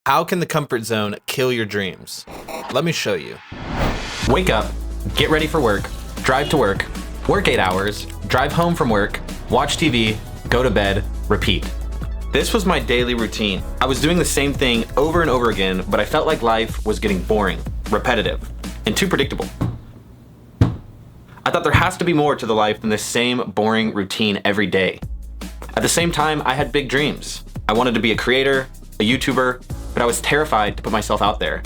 How can the comfort zone kill your dreams? Let me show you. Wake up, get ready for work, drive to work 8 hours, drive home from work, watch TV, go to bed, repeat. This was my daily routine. I was doing the same thing over and over again, but I felt like life was getting boring, repetitive, and too predictable. I thought there has to be more to the life than the same boring routine every day. At the same time, I had big dreams. I wanted to be a creator, a YouTuber, but I was terrified to put myself out there.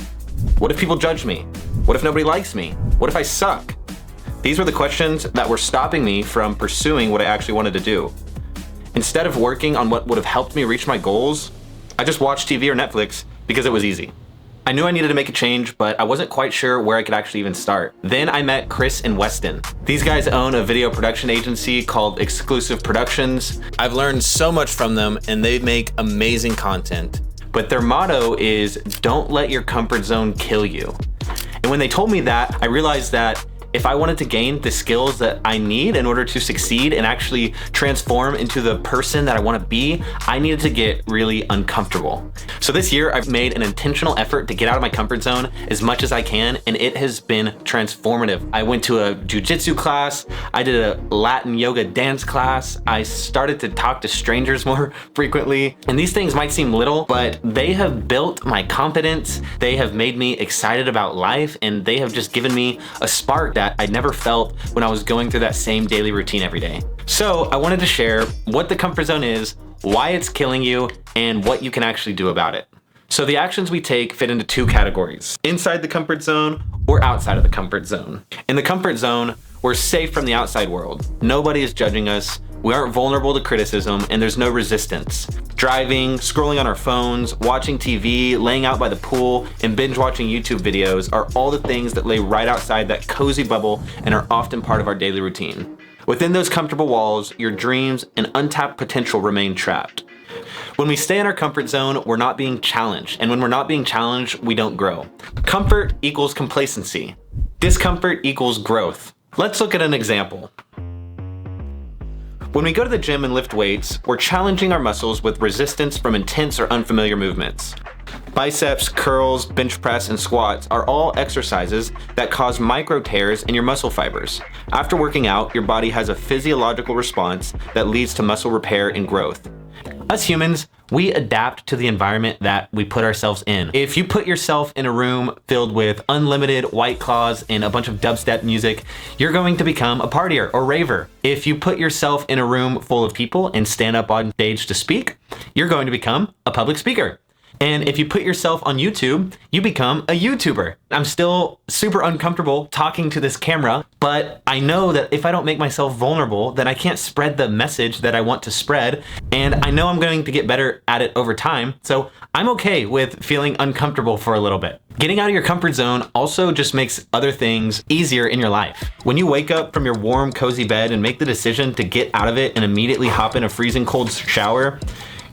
What if people judge me? What if nobody likes me? What if I suck? These were the questions that were stopping me from pursuing what I actually wanted to do. Instead of working on what would have helped me reach my goals, I just watched TV or Netflix because it was easy. I knew I needed to make a change, but I wasn't quite sure where I could actually even start. Then I met Chris and Weston. These guys own a video production agency called Exclusive Productions. I've learned so much from them and they make amazing content. But their motto is, don't let your comfort zone kill you. And when they told me that, I realized that if I wanted to gain the skills that I need in order to succeed and actually transform into the person that I want to be, I needed to get really uncomfortable. So this year, I've made an intentional effort to get out of my comfort zone as much as I can, and it has been transformative. I went to a jujitsu class, I did a Latin yoga dance class, I started to talk to strangers more frequently, and these things might seem little, but they have built my confidence, they have made me excited about life, and they have just given me a spark that I never felt when I was going through that same daily routine every day. So I wanted to share what the comfort zone is, why it's killing you, and what you can actually do about it. So the actions we take fit into two categories: inside the comfort zone or outside of the comfort zone. In the comfort zone, we're safe from the outside world. Nobody is judging us. We aren't vulnerable to criticism, and there's no resistance. Driving, scrolling on our phones, watching TV, laying out by the pool, and binge watching YouTube videos are all the things that lay right outside that cozy bubble and are often part of our daily routine. Within those comfortable walls, your dreams and untapped potential remain trapped. When we stay in our comfort zone, we're not being challenged, and when we're not being challenged, we don't grow. Comfort equals complacency. Discomfort equals growth. Let's look at an example. When we go to the gym and lift weights, we're challenging our muscles with resistance from intense or unfamiliar movements. Biceps, curls, bench press, and squats are all exercises that cause micro tears in your muscle fibers. After working out, your body has a physiological response that leads to muscle repair and growth. Us humans, we adapt to the environment that we put ourselves in. If you put yourself in a room filled with unlimited White Claws and a bunch of dubstep music, you're going to become a partier or raver. If you put yourself in a room full of people and stand up on stage to speak, you're going to become a public speaker. And if you put yourself on YouTube, you become a YouTuber. I'm still super uncomfortable talking to this camera, but I know that if I don't make myself vulnerable, then I can't spread the message that I want to spread. And I know I'm going to get better at it over time. So I'm okay with feeling uncomfortable for a little bit. Getting out of your comfort zone also just makes other things easier in your life. When you wake up from your warm, cozy bed and make the decision to get out of it and immediately hop in a freezing cold shower,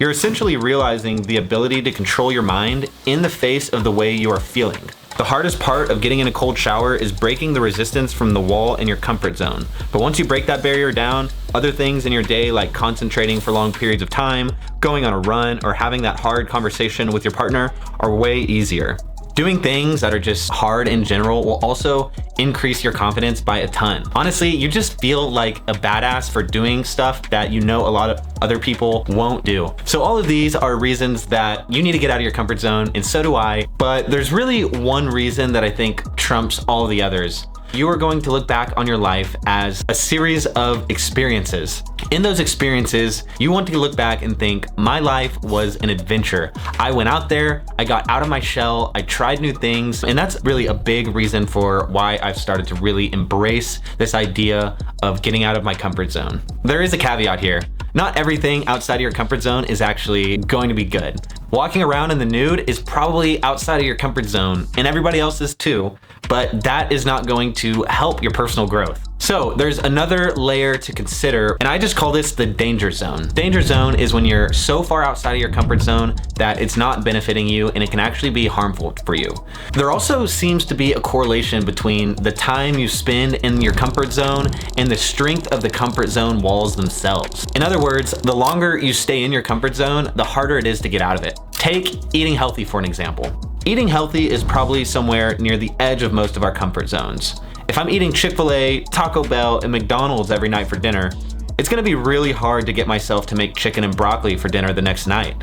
you're essentially realizing the ability to control your mind in the face of the way you are feeling. The hardest part of getting in a cold shower is breaking the resistance from the wall in your comfort zone. But once you break that barrier down, other things in your day like concentrating for long periods of time, going on a run, or having that hard conversation with your partner are way easier. Doing things that are just hard in general will also increase your confidence by a ton. Honestly, you just feel like a badass for doing stuff that you know a lot of other people won't do. So all of these are reasons that you need to get out of your comfort zone, and so do I. But there's really one reason that I think trumps all the others. You are going to look back on your life as a series of experiences. In those experiences, you want to look back and think, my life was an adventure. I went out there, I got out of my shell, I tried new things, and that's really a big reason for why I've started to really embrace this idea of getting out of my comfort zone. There is a caveat here. Not everything outside of your comfort zone is actually going to be good. Walking around in the nude is probably outside of your comfort zone, and everybody else's too, but that is not going to help your personal growth. So there's another layer to consider, and I just call this the danger zone. Danger zone is when you're so far outside of your comfort zone that it's not benefiting you and it can actually be harmful for you. There also seems to be a correlation between the time you spend in your comfort zone and the strength of the comfort zone walls themselves. In other words, the longer you stay in your comfort zone, the harder it is to get out of it. Take eating healthy for an example. Eating healthy is probably somewhere near the edge of most of our comfort zones. If I'm eating Chick-fil-A, Taco Bell, and McDonald's every night for dinner, it's gonna be really hard to get myself to make chicken and broccoli for dinner the next night.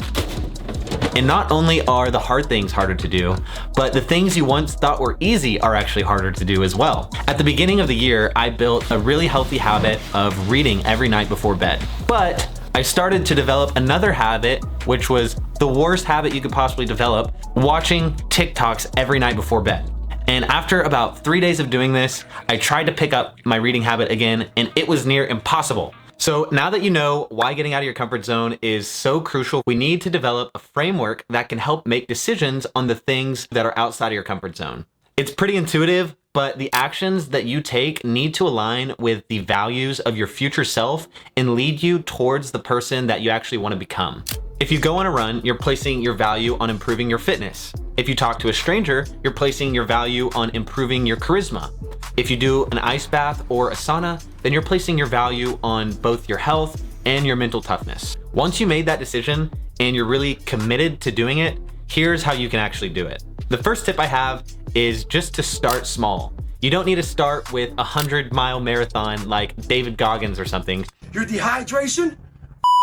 And not only are the hard things harder to do, but the things you once thought were easy are actually harder to do as well. At the beginning of the year, I built a really healthy habit of reading every night before bed. But I started to develop another habit, which was the worst habit you could possibly develop, watching TikToks every night before bed. And after about 3 days of doing this, I tried to pick up my reading habit again, and it was near impossible. So now that you know why getting out of your comfort zone is so crucial, we need to develop a framework that can help make decisions on the things that are outside of your comfort zone. It's pretty intuitive, but the actions that you take need to align with the values of your future self and lead you towards the person that you actually want to become. If you go on a run, you're placing your value on improving your fitness. If you talk to a stranger, you're placing your value on improving your charisma. If you do an ice bath or a sauna, then you're placing your value on both your health and your mental toughness. Once you made that decision and you're really committed to doing it, here's how you can actually do it. The first tip I have is just to start small. You don't need to start with a 100-mile marathon like David Goggins or something. Your dehydration?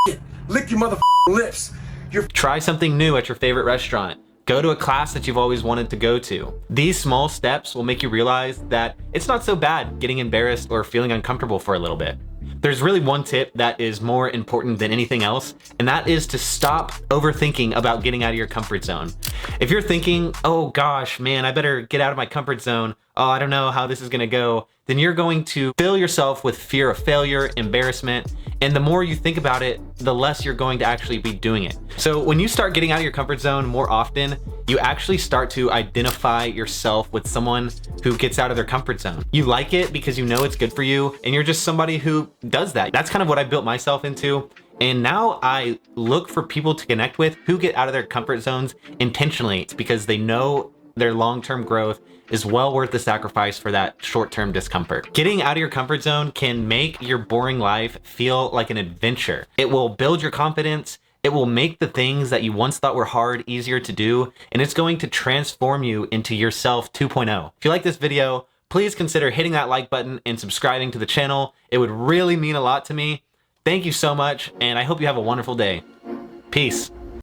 It. Lick your lips. Try something new at your favorite restaurant. Go to a class that you've always wanted to go to. These small steps will make you realize that it's not so bad getting embarrassed or feeling uncomfortable for a little bit. There's really one tip that is more important than anything else, and that is to stop overthinking about getting out of your comfort zone. If you're thinking, oh gosh, man, I better get out of my comfort zone, oh, I don't know how this is gonna go, then you're going to fill yourself with fear of failure, embarrassment, and the more you think about it, the less you're going to actually be doing it. So when you start getting out of your comfort zone more often, you actually start to identify yourself with someone who gets out of their comfort zone. You like it because you know it's good for you, and you're just somebody who does that. That's kind of what I built myself into. And now I look for people to connect with who get out of their comfort zones intentionally. It's because they know their long-term growth is well worth the sacrifice for that short-term discomfort. Getting out of your comfort zone can make your boring life feel like an adventure. It will build your confidence. It will make the things that you once thought were hard easier to do, and it's going to transform you into yourself 2.0. If you like this video, please consider hitting that like button and subscribing to the channel. It would really mean a lot to me. Thank you so much, and I hope you have a wonderful day. Peace.